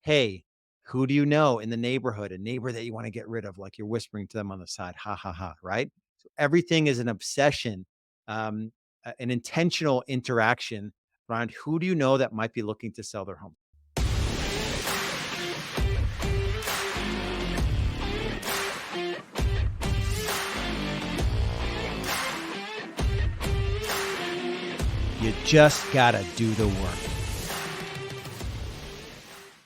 Hey, who do you know in the neighborhood? A neighbor that you want to get rid of, like you're whispering to them on the side, ha ha ha, right? So everything is an obsession, um, an intentional interaction around who do you know that might be looking to sell their home. You just gotta do the work.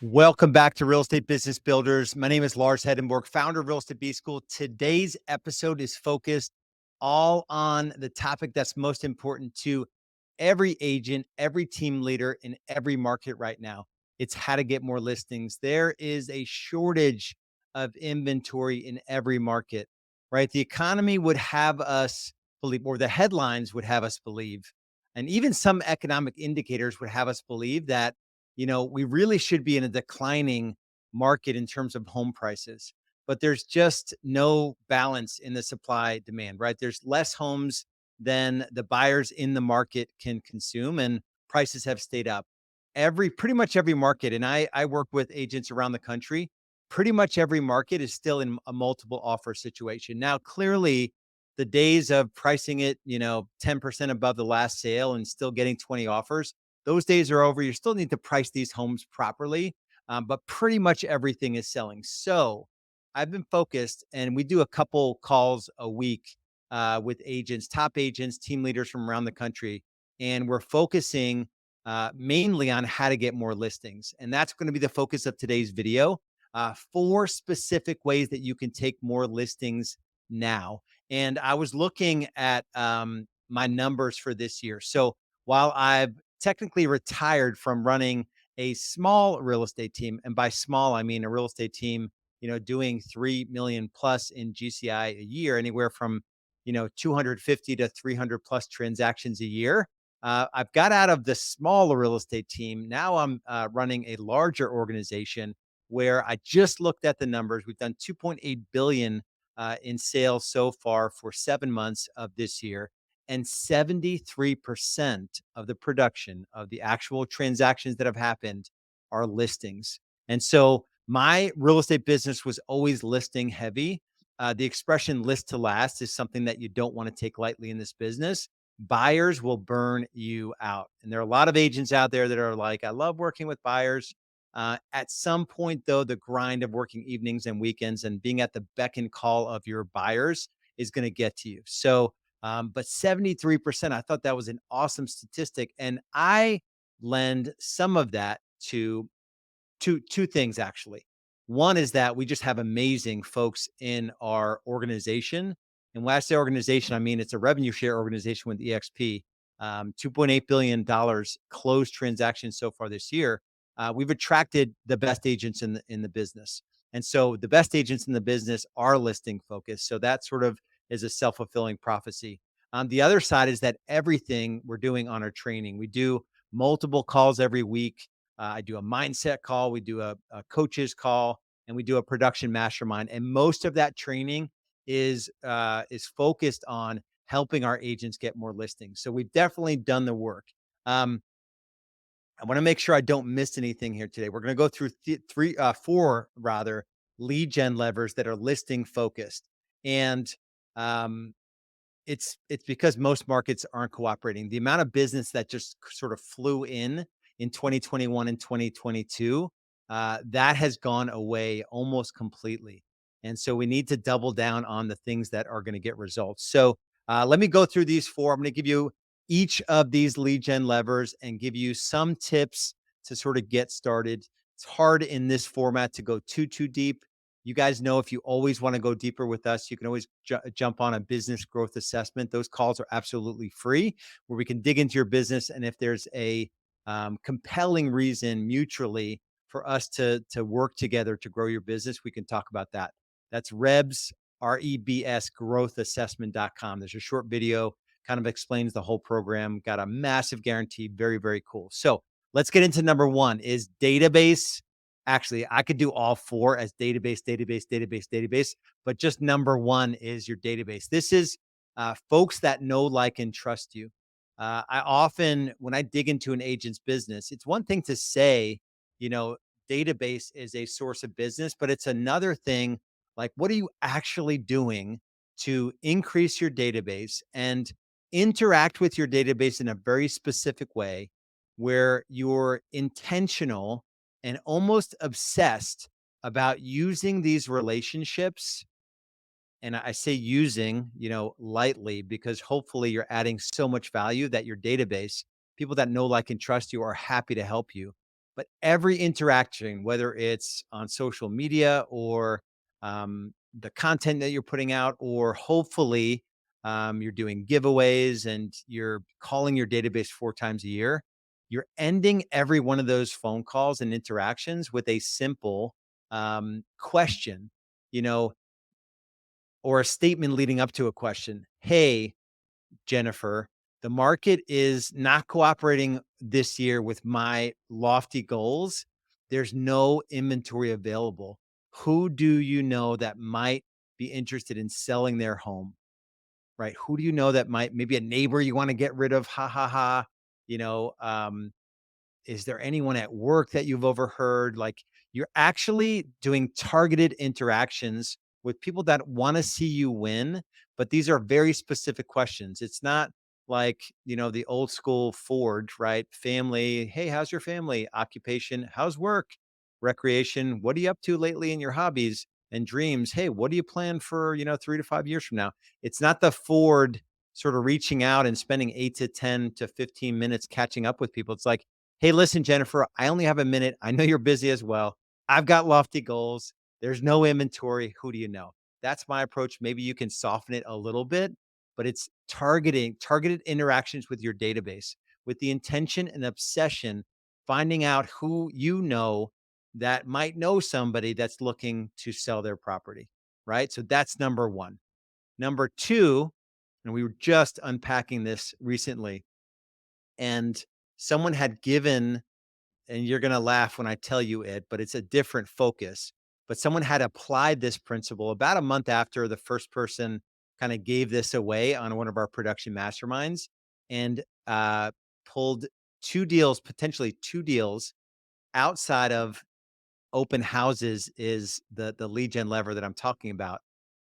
Welcome back to Real Estate Business Builders. My name is Lars Hedenborg, founder of Real Estate B School. Today's episode is focused all on the topic that's most important to every agent, every team leader in every market right now. It's how to get more listings. There is a shortage of inventory in every market, right? The economy would have us believe, or the headlines would have us believe, and even some economic indicators would have us believe that we really should be in a declining market in terms of home prices, but there's just no balance in the supply demand, right? There's less homes than the buyers in the market can consume, and prices have stayed up. Pretty much every market, and I work with agents around the country. Pretty much every market is still in a multiple offer situation. Now, clearly, the days of pricing it, 10% above the last sale and still getting 20 offers, those days are over. You still need to price these homes properly, but pretty much everything is selling. So I've been focused, and we do a couple calls a week with agents, top agents, team leaders from around the country, and we're focusing mainly on how to get more listings. And that's going to be the focus of today's video. Four specific ways that you can take more listings now. And I was looking at my numbers for this year. So while I've technically retired from running a small real estate team, and by small, I mean a real estate team, doing 3 million plus in GCI a year, anywhere from, 250 to 300 plus transactions a year. I've got out of the small real estate team. Now I'm running a larger organization where I just looked at the numbers. We've done 2.8 billion in sales so far for 7 months of this year, and 73% of the production of the actual transactions that have happened are listings. And so my real estate business was always listing heavy. The expression list to last is something that you don't want to take lightly in this business. Buyers will burn you out. And there are a lot of agents out there that are like, I love working with buyers. At some point, though, the grind of working evenings and weekends and being at the beck and call of your buyers is going to get to you. So, but 73%, I thought that was an awesome statistic. And I lend some of that to two things, actually. One is that we just have amazing folks in our organization. And when I say organization, I mean it's a revenue share organization with EXP. $2.8 billion closed transactions so far this year. We've attracted the best agents in the business. And so the best agents in the business are listing focused. So that sort of is a self-fulfilling prophecy. The other side is that everything we're doing on our training, we do multiple calls every week. I do a mindset call, we do a coaches call, and we do a production mastermind. And most of that training is focused on helping our agents get more listings. So we've definitely done the work. Um, I want to make sure I don't miss anything here today. We're going to go through four rather lead gen levers that are listing focused, and um, it's because most markets aren't cooperating. The amount of business that just sort of flew in 2021 and 2022, that has gone away almost completely. And so we need to double down on the things that are going to get results. So let me go through these four. I'm going to give you each of these lead gen levers and give you some tips to sort of get started. It's hard in this format to go too deep. You guys know if you always want to go deeper with us, you can always jump on a business growth assessment. Those calls are absolutely free, where we can dig into your business. And if there's a compelling reason mutually for us to work together to grow your business, we can talk about that. That's Rebs, REBS growthassessment.com. There's a short video, kind of explains the whole program. Got a massive guarantee. Very, very cool. So let's get into number one is database. Actually, I could do all four as database, but just number one is your database. This is folks that know, like, and trust you. I often, when I dig into an agent's business, it's one thing to say, you know, database is a source of business, but it's another thing. Like, what are you actually doing to increase your database and interact with your database in a very specific way where you're intentional and almost obsessed about using these relationships, and I say using, lightly, because hopefully you're adding so much value that your database, people that know, like, and trust you are happy to help you. But every interaction, whether it's on social media or the content that you're putting out, or hopefully you're doing giveaways and you're calling your database 4 times a year, you're ending every one of those phone calls and interactions with a simple question. You know, or a statement leading up to a question. Hey, Jennifer, the market is not cooperating this year with my lofty goals. There's no inventory available. Who do you know that might be interested in selling their home? Right? Who do you know that might, maybe a neighbor you want to get rid of? Ha ha ha. You know, is there anyone at work that you've overheard? Like, you're actually doing targeted interactions with people that want to see you win, but these are very specific questions. It's not like, the old school Ford, right? Family, hey, how's your family? Occupation, how's work? Recreation, what are you up to lately in your hobbies and dreams? Hey, what do you plan for, 3 to 5 years from now? It's not the Ford sort of reaching out and spending 8 to 10 to 15 minutes catching up with people. It's like, hey, listen, Jennifer, I only have a minute. I know you're busy as well. I've got lofty goals. There's no inventory. Who do you know? That's my approach. Maybe you can soften it a little bit, but it's targeted interactions with your database with the intention and obsession, finding out who you know that might know somebody that's looking to sell their property, right? So that's number one. Number two, and we were just unpacking this recently, and someone had given, and you're going to laugh when I tell you it, but it's a different focus. But someone had applied this principle about a month after the first person kind of gave this away on one of our production masterminds, and pulled two deals, potentially two deals outside of open houses, is the lead gen lever that I'm talking about,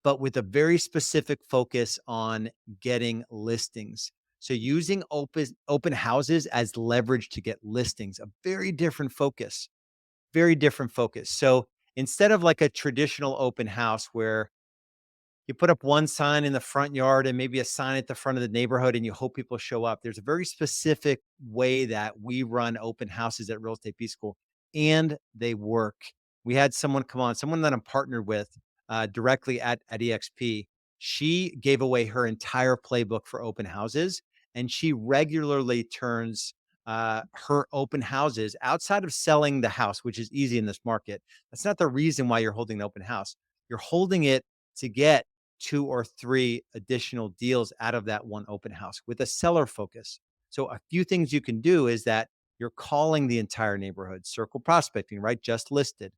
but with a very specific focus on getting listings. So using open houses as leverage to get listings, a very different focus, very different focus. So instead of like a traditional open house where you put up one sign in the front yard and maybe a sign at the front of the neighborhood and you hope people show up, there's a very specific way that we run open houses at Real Estate B School, and they work. We had someone come on, someone that I'm partnered with directly at EXP. She gave away her entire playbook for open houses, and she regularly turns her open houses, outside of selling the house, which is easy in this market. That's not the reason why you're holding an open house. You're holding it to get 2 or 3 additional deals out of that one open house with a seller focus. So a few things you can do is that you're calling the entire neighborhood, circle prospecting, right? Just listed.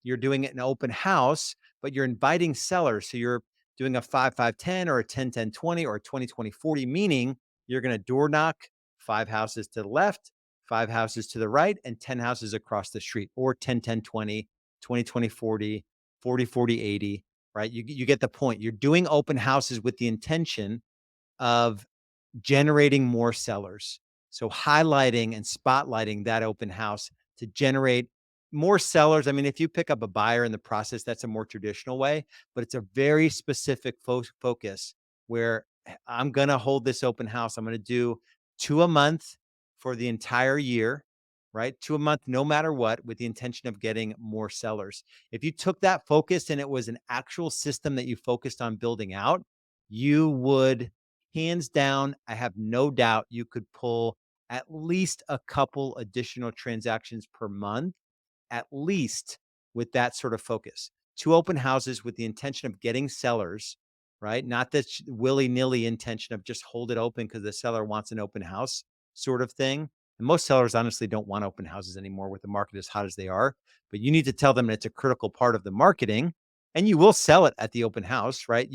You're doing it in an open house, but you're inviting sellers. So you're doing a 5-5-10 or a 10-10-20 or a 20-20-40, meaning you're going to door knock 5 houses to the left, 5 houses to the right, and 10 houses across the street, or 10-10-20, 20-20-40, 40-40-80, right? You get the point. You're doing open houses with the intention of generating more sellers. So highlighting and spotlighting that open house to generate more sellers. I mean, if you pick up a buyer in the process, that's a more traditional way, but it's a very specific focus where I'm going to hold this open house. I'm going to do 2 a month for the entire year, right? 2 a month, no matter what, with the intention of getting more sellers. If you took that focus and it was an actual system that you focused on building out, you would, hands down, I have no doubt you could pull at least a couple additional transactions per month, at least, with that sort of focus. 2 open houses with the intention of getting sellers, right? Not that willy-nilly intention of just hold it open because the seller wants an open house sort of thing. And most sellers honestly don't want open houses anymore with the market as hot as they are. But you need to tell them that it's a critical part of the marketing, and you will sell it at the open house, right?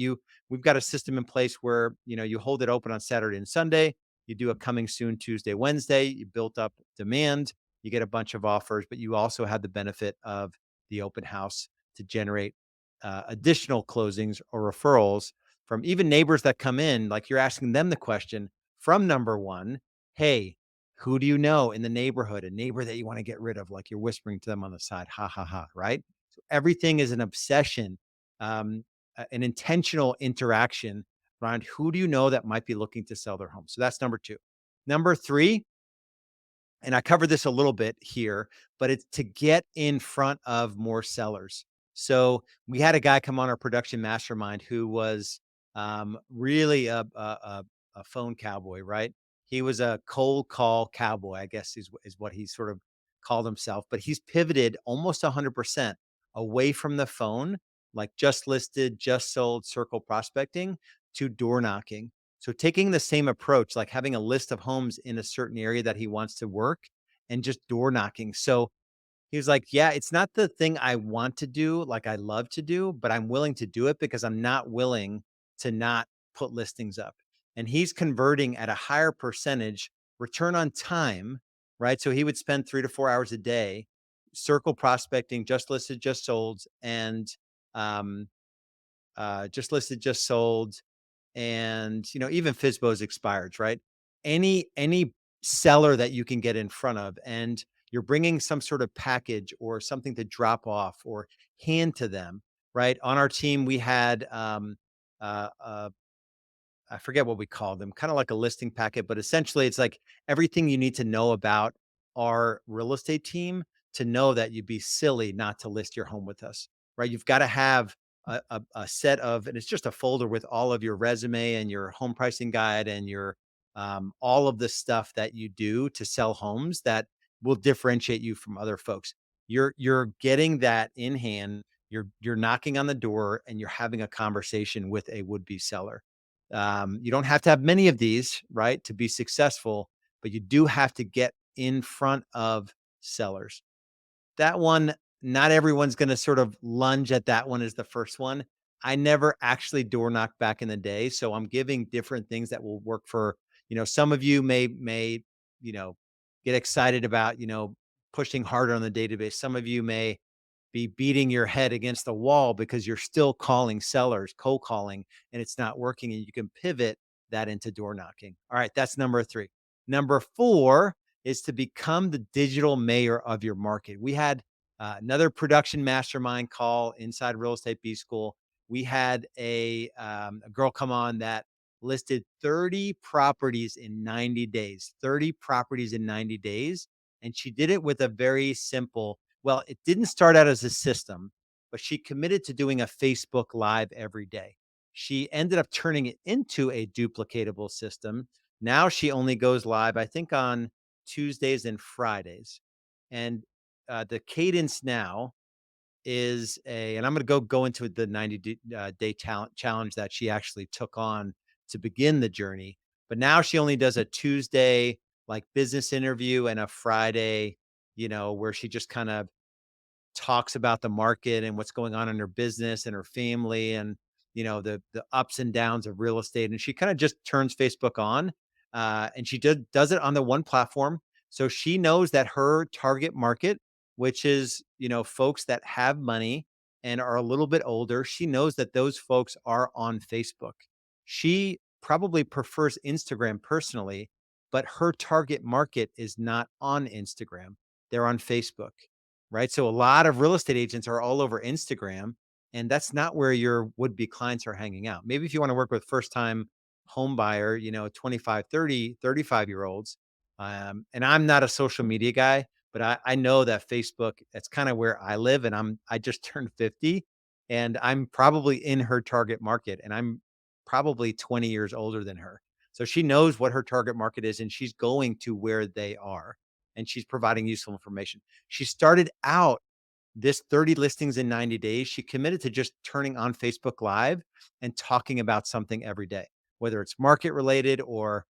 We've got a system in place where, you hold it open on Saturday and Sunday. You do a coming soon Tuesday, Wednesday. You built up demand. you get a bunch of offers, but you also have the benefit of the open house to generate additional closings or referrals from even neighbors that come in. Like you're asking them the question from number one, hey, who do you know in the neighborhood? A neighbor that you want to get rid of, like you're whispering to them on the side, ha ha ha, right? So everything is an obsession, um, an intentional interaction around who do you know that might be looking to sell their home. So that's number two. Number three, and I covered this a little bit here, but it's to get in front of more sellers. So we had a guy come on our production mastermind who was really a phone cowboy, right? He was a cold call cowboy, I guess is what he sort of called himself. But he's pivoted almost 100% away from the phone, like just listed, just sold, circle prospecting, to door knocking. So taking the same approach, like having a list of homes in a certain area that he wants to work and just door knocking. So he was like, yeah, it's not the thing I want to do, like I love to do, but I'm willing to do it because I'm not willing to not put listings up. And he's converting at a higher percentage return on time, right? So he would spend 3 to 4 hours a day circle prospecting, just listed, just sold, and um, just listed, just sold, and even FISBO's expired, right? Any seller that you can get in front of, and you're bringing some sort of package or something to drop off or hand to them, right? On our team, we had uh, uh, I forget what we call them, kind of like a listing packet, but essentially it's like everything you need to know about our real estate team to know that you'd be silly not to list your home with us, right? You've got to have a set of, and it's just a folder with all of your resume and your home pricing guide and your all of the stuff that you do to sell homes that will differentiate you from other folks. You're getting that in hand. You're knocking on the door and you're having a conversation with a would be seller. You don't have to have many of these, right, to be successful, but you do have to get in front of sellers. That one, not everyone's going to sort of lunge at that one as the first one. I never actually door knocked back in the day, so I'm giving different things that will work for, some of you may, you know, get excited about, pushing harder on the database. Some of you may be beating your head against the wall because you're still calling sellers, cold calling, and it's not working. And you can pivot that into door knocking. All right, that's number three. Number four is to become the digital mayor of your market. We had another production mastermind call inside Real Estate B School. We had a girl come on that listed 30 properties in 90 days, 30 properties in 90 days. And she did it with a very simple, well, it didn't start out as a system, but she committed to doing a Facebook Live every day. She ended up turning it into a duplicatable system. Now she only goes live, I think, on Tuesdays and Fridays. And the cadence now is and I'm going to go into the 90 day talent challenge that she actually took on to begin the journey. But now she only does a Tuesday like business interview and a Friday, where she just kind of talks about the market and what's going on in her business and her family and the ups and downs of real estate, and she kind of just turns Facebook on, and she does it on the one platform, so she knows that her target market, which is folks that have money and are a little bit older, she knows that those folks are on Facebook. She probably prefers Instagram personally, but her target market is not on Instagram, they're on Facebook, right? So a lot of real estate agents are all over Instagram, and that's not where your would-be clients are hanging out. Maybe if you want to work with first-time home buyer, 25, 30, 35 year olds. And I'm not a social media guy, but I know that Facebook, that's kind of where I live. And I just turned 50 and I'm probably in her target market and I'm probably 20 years older than her. So she knows what her target market is and she's going to where they are and she's providing useful information. She started out this 30 listings in 90 days. She committed to just turning on Facebook Live and talking about something every day, whether it's market related or,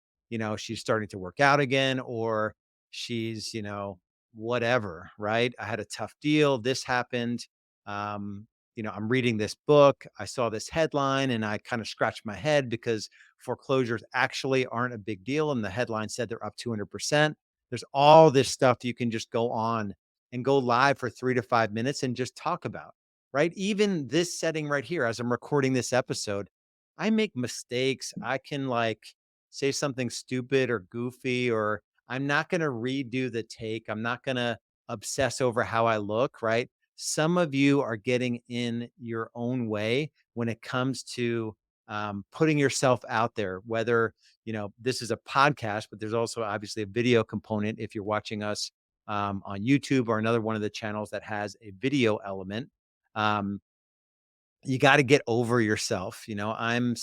she's starting to work out again or she's, whatever, right? I had a tough deal. This happened. Um, I'm reading this book. I saw this headline and I kind of scratched my head because foreclosures actually aren't a big deal. And the headline said they're up 200%. There's all this stuff you can just go on and go live for 3 to 5 minutes and just talk about, right? Even this setting right here, as I'm recording this episode, I make mistakes. I can like say something stupid or goofy, or I'm not going to redo the take. I'm not going to obsess over how I look, right? Some of you are getting in your own way when it comes to putting yourself out there, whether, this is a podcast, but there's also obviously a video component if you're watching us on YouTube or another one of the channels that has a video element. Um, you got to get over yourself. I'm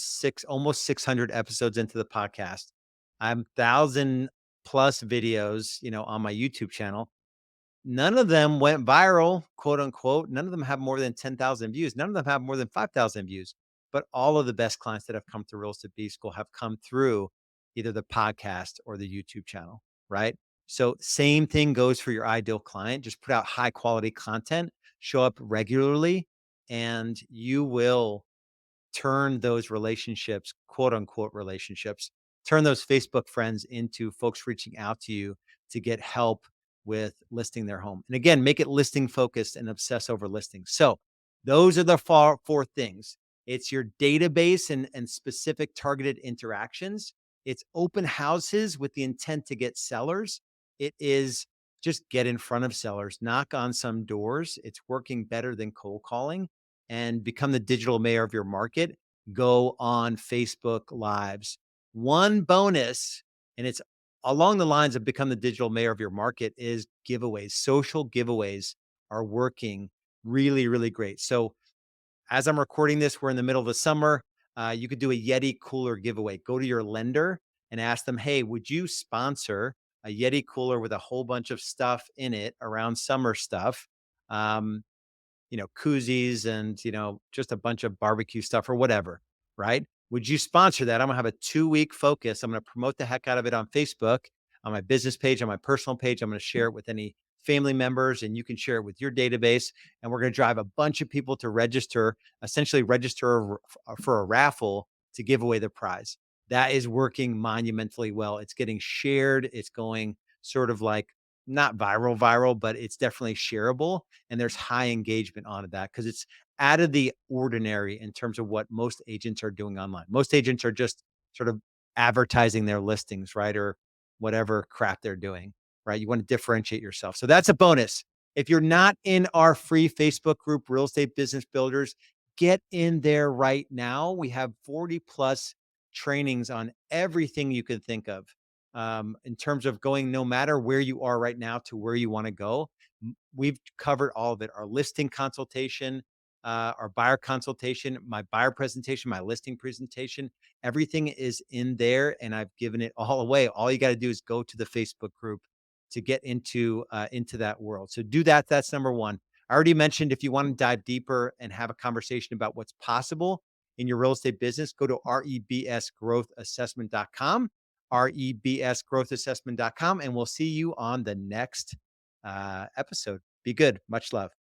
almost 600 episodes into the podcast. I'm 1,000 plus videos, on my YouTube channel. None of them went viral, quote unquote. None of them have more than 10,000 views. None of them have more than 5,000 views. But all of the best clients that have come through Real Estate B School have come through either the podcast or the YouTube channel, right? So, same thing goes for your ideal client. Just put out high quality content, show up regularly, and you will turn those relationships, quote unquote relationships, turn those Facebook friends into folks reaching out to you to get help with listing their home. And again, make it listing focused and obsess over listings. So those are the four things. It's your database and specific targeted interactions. It's open houses with the intent to get sellers. It is just get in front of sellers, knock on some doors. It's working better than cold calling, and become the digital mayor of your market. Go on Facebook Lives. One bonus, and it's along the lines of become the digital mayor of your market, is giveaways. Social giveaways are working really, really great. So as I'm recording this, we're in the middle of the summer. You could do a Yeti cooler giveaway. Go to your lender and ask them, hey, would you sponsor a Yeti cooler with a whole bunch of stuff in it around summer stuff? Um, koozies and, just a bunch of barbecue stuff or whatever, right? Would you sponsor that? I'm gonna have a 2-week focus. I'm gonna promote the heck out of it on Facebook, on my business page, on my personal page. I'm gonna share it with any family members, and you can share it with your database. And we're gonna drive a bunch of people to register, essentially register for a raffle to give away the prize. That is working monumentally well. It's getting shared. It's going sort of like not viral, but it's definitely shareable, and there's high engagement on that because it's out of the ordinary in terms of what most agents are doing online. Most agents are just sort of advertising their listings, right? Or whatever crap they're doing, right? You want to differentiate yourself. So that's a bonus. If you're not in our free Facebook group, Real Estate Business Builders, get in there right now. We have 40 plus trainings on everything you could think of, in terms of going no matter where you are right now to where you want to go. We've covered all of it. Our listing consultation, our buyer consultation, my buyer presentation, my listing presentation, everything is in there, and I've given it all away. All you got to do is go to the Facebook group to get into that world. So do that. That's number one. I already mentioned, if you want to dive deeper and have a conversation about what's possible in your real estate business, go to rebsgrowthassessment.com, rebsgrowthassessment.com, and we'll see you on the next episode. Be good. Much love.